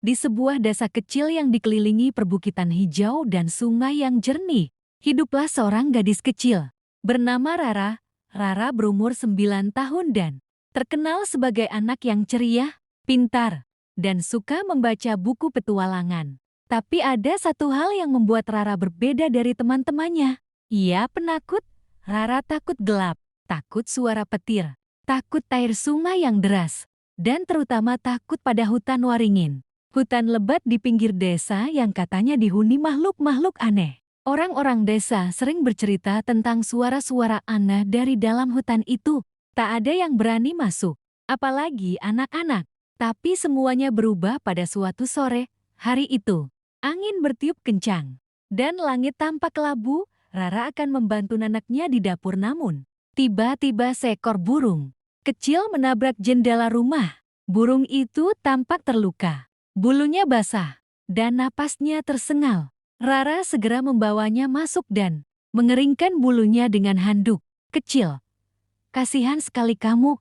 di sebuah desa kecil yang dikelilingi perbukitan hijau dan sungai yang jernih, hiduplah seorang gadis kecil bernama Rara. Rara berumur 9 tahun dan terkenal sebagai anak yang ceria, pintar, dan suka membaca buku petualangan. Tapi ada satu hal yang membuat Rara berbeda dari teman-temannya. Ia penakut. Rara takut gelap, takut suara petir, takut air sungai yang deras, dan terutama takut pada hutan waringin. Hutan lebat di pinggir desa yang katanya dihuni makhluk-makhluk aneh. Orang-orang desa sering bercerita tentang suara-suara aneh dari dalam hutan itu. Tak ada yang berani masuk, apalagi anak-anak. Tapi semuanya berubah pada suatu sore. Hari itu, angin bertiup kencang, dan langit tampak kelabu. Rara akan membantu anaknya di dapur, namun tiba-tiba seekor burung kecil menabrak jendela rumah. Burung itu tampak terluka, bulunya basah, dan napasnya tersengal. Rara segera membawanya masuk dan mengeringkan bulunya dengan handuk. Kecil, kasihan sekali kamu.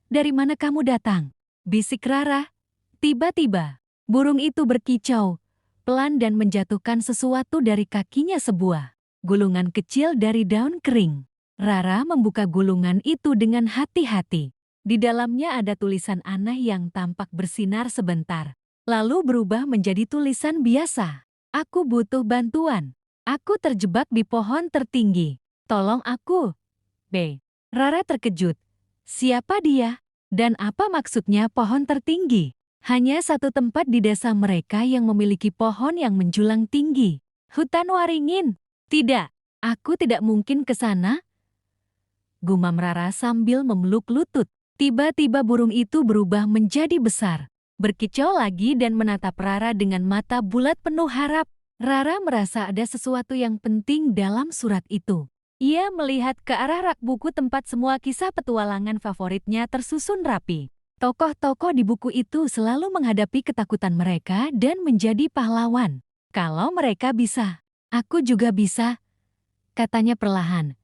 Dari mana kamu datang? Bisik Rara. Tiba-tiba, burung itu berkicau pelan dan menjatuhkan sesuatu dari kakinya, sebuah gulungan kecil dari daun kering. Rara membuka gulungan itu dengan hati-hati. Di dalamnya ada tulisan aneh yang tampak bersinar sebentar, lalu berubah menjadi tulisan biasa. Aku butuh bantuan. Aku terjebak di pohon tertinggi. Tolong aku. B. Rara terkejut. Siapa dia? Dan apa maksudnya pohon tertinggi? Hanya satu tempat di desa mereka yang memiliki pohon yang menjulang tinggi. Hutan waringin. Tidak, aku tidak mungkin ke sana. Gumam Rara sambil memeluk lutut. Tiba-tiba burung itu berubah menjadi besar, berkicau lagi dan menatap Rara dengan mata bulat penuh harap. Rara merasa ada sesuatu yang penting dalam surat itu. Ia melihat ke arah rak buku tempat semua kisah petualangan favoritnya tersusun rapi. Tokoh-tokoh di buku itu selalu menghadapi ketakutan mereka dan menjadi pahlawan. Kalau mereka bisa, aku juga bisa, katanya perlahan.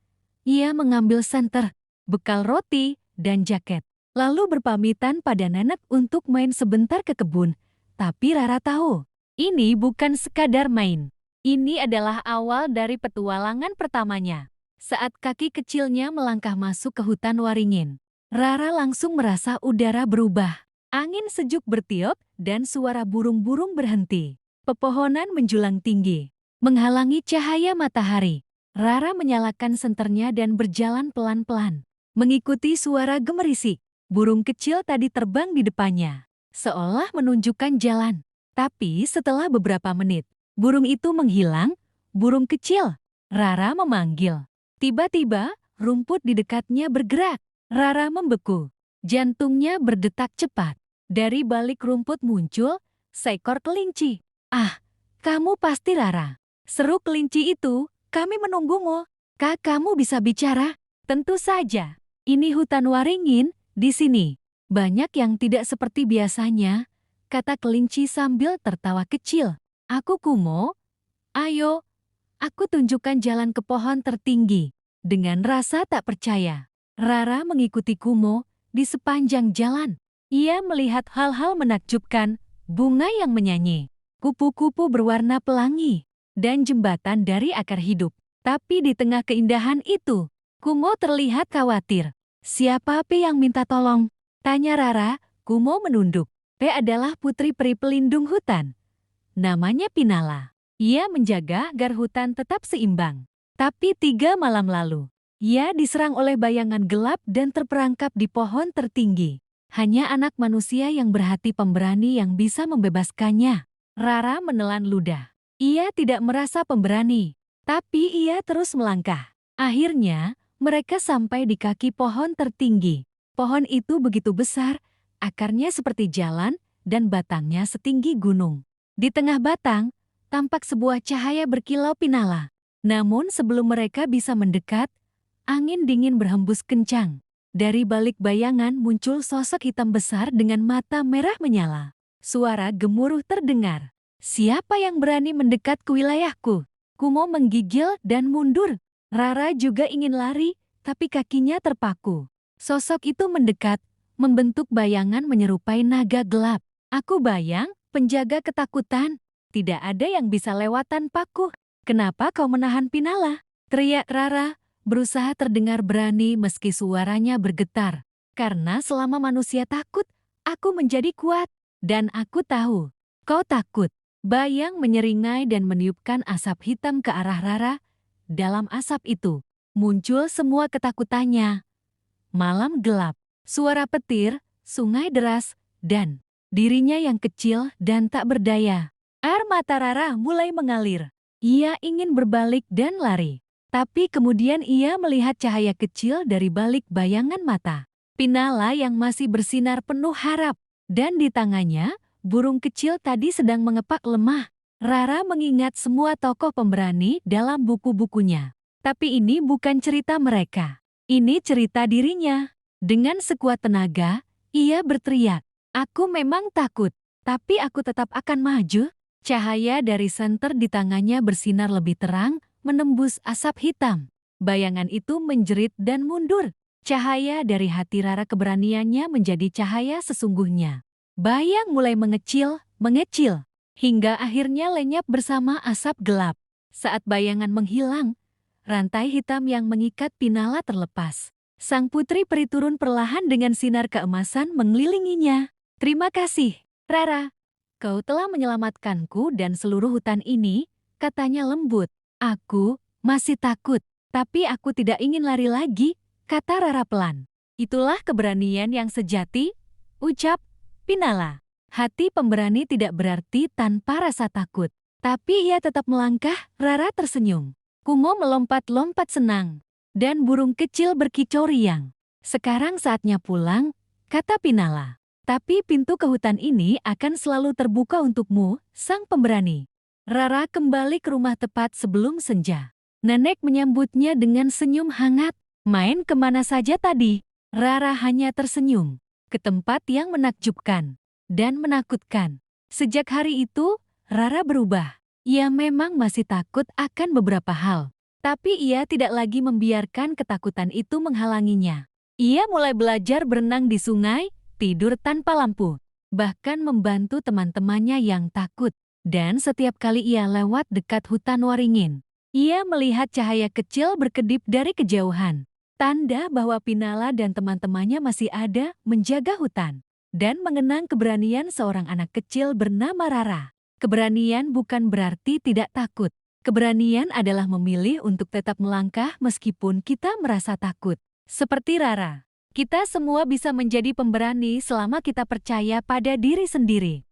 Ia mengambil senter, bekal roti, dan jaket, lalu berpamitan pada nenek untuk main sebentar ke kebun. Tapi Rara tahu, ini bukan sekadar main. Ini adalah awal dari petualangan pertamanya. Saat kaki kecilnya melangkah masuk ke hutan waringin, Rara langsung merasa udara berubah. Angin sejuk bertiup dan suara burung-burung berhenti. Pepohonan menjulang tinggi, menghalangi cahaya matahari. Rara menyalakan senternya dan berjalan pelan-pelan, mengikuti suara gemerisik. Burung kecil tadi terbang di depannya, seolah menunjukkan jalan. Tapi setelah beberapa menit, burung itu menghilang. Burung kecil, Rara memanggil. Tiba-tiba, rumput di dekatnya bergerak. Rara membeku, jantungnya berdetak cepat. Dari balik rumput muncul seekor kelinci. Ah, kamu pasti Rara, seru kelinci itu. Kami menunggumu. Kak, kamu bisa bicara? Tentu saja. Ini hutan waringin, di sini banyak yang tidak seperti biasanya, kata kelinci sambil tertawa kecil. Aku Kumo. Ayo, aku tunjukkan jalan ke pohon tertinggi. Dengan rasa tak percaya, Rara mengikuti Kumo di sepanjang jalan. Ia melihat hal-hal menakjubkan, bunga yang menyanyi, kupu-kupu berwarna pelangi, dan jembatan dari akar hidup. Tapi di tengah keindahan itu, Kumo terlihat khawatir. Siapa P yang minta tolong? Tanya Rara. Kumo menunduk. P adalah putri peri pelindung hutan. Namanya Pinala. Ia menjaga agar hutan tetap seimbang. Tapi 3 malam lalu, ia diserang oleh bayangan gelap dan terperangkap di pohon tertinggi. Hanya anak manusia yang berhati pemberani yang bisa membebaskannya. Rara menelan ludah. Ia tidak merasa pemberani, tapi ia terus melangkah. Akhirnya, mereka sampai di kaki pohon tertinggi. Pohon itu begitu besar, akarnya seperti jalan, dan batangnya setinggi gunung. Di tengah batang, tampak sebuah cahaya berkilau Pinala. Namun sebelum mereka bisa mendekat, angin dingin berhembus kencang. Dari balik bayangan muncul sosok hitam besar dengan mata merah menyala. Suara gemuruh terdengar. Siapa yang berani mendekat ke wilayahku? Kumo menggigil dan mundur. Rara juga ingin lari, tapi kakinya terpaku. Sosok itu mendekat, membentuk bayangan menyerupai naga gelap. Aku bayang, penjaga ketakutan. Tidak ada yang bisa lewat tanpaku. Kenapa kau menahan Pinala? Teriak Rara, berusaha terdengar berani meski suaranya bergetar. Karena selama manusia takut, aku menjadi kuat. Dan aku tahu, kau takut. Bayang menyeringai dan meniupkan asap hitam ke arah Rara. Dalam asap itu, muncul semua ketakutannya. Malam gelap, suara petir, sungai deras, dan dirinya yang kecil dan tak berdaya. Air mata Rara mulai mengalir. Ia ingin berbalik dan lari. Tapi kemudian ia melihat cahaya kecil dari balik bayangan mata. Pinala yang masih bersinar penuh harap. Dan di tangannya, burung kecil tadi sedang mengepak lemah. Rara mengingat semua tokoh pemberani dalam buku-bukunya. Tapi ini bukan cerita mereka. Ini cerita dirinya. Dengan sekuat tenaga, ia berteriak, "Aku memang takut, tapi aku tetap akan maju." Cahaya dari senter di tangannya bersinar lebih terang, menembus asap hitam. Bayangan itu menjerit dan mundur. Cahaya dari hati Rara keberaniannya menjadi cahaya sesungguhnya. Bayang mulai mengecil, hingga akhirnya lenyap bersama asap gelap. Saat bayangan menghilang, rantai hitam yang mengikat Pinala terlepas. Sang putri peri turun perlahan dengan sinar keemasan mengelilinginya. "Terima kasih, Rara. Kau telah menyelamatkanku dan seluruh hutan ini," katanya lembut. "Aku masih takut, tapi aku tidak ingin lari lagi," kata Rara pelan. "Itulah keberanian yang sejati," ucap Pinala. Hati pemberani tidak berarti tanpa rasa takut. Tapi ia tetap melangkah. Rara tersenyum. Kumo melompat-lompat senang. Dan burung kecil berkicau riang. "Sekarang saatnya pulang," kata Pinala. "Tapi pintu ke hutan ini akan selalu terbuka untukmu, sang pemberani." Rara kembali ke rumah tepat sebelum senja. Nenek menyambutnya dengan senyum hangat. "Main kemana saja tadi?" Rara hanya tersenyum. "Ke tempat yang menakjubkan dan menakutkan." Sejak hari itu, Rara berubah. Ia memang masih takut akan beberapa hal. Tapi ia tidak lagi membiarkan ketakutan itu menghalanginya. Ia mulai belajar berenang di sungai, tidur tanpa lampu, bahkan membantu teman-temannya yang takut. Dan setiap kali ia lewat dekat hutan waringin, ia melihat cahaya kecil berkedip dari kejauhan. Tanda bahwa Pinala dan teman-temannya masih ada menjaga hutan. Dan mengenang keberanian seorang anak kecil bernama Rara. Keberanian bukan berarti tidak takut. Keberanian adalah memilih untuk tetap melangkah meskipun kita merasa takut. Seperti Rara, kita semua bisa menjadi pemberani selama kita percaya pada diri sendiri.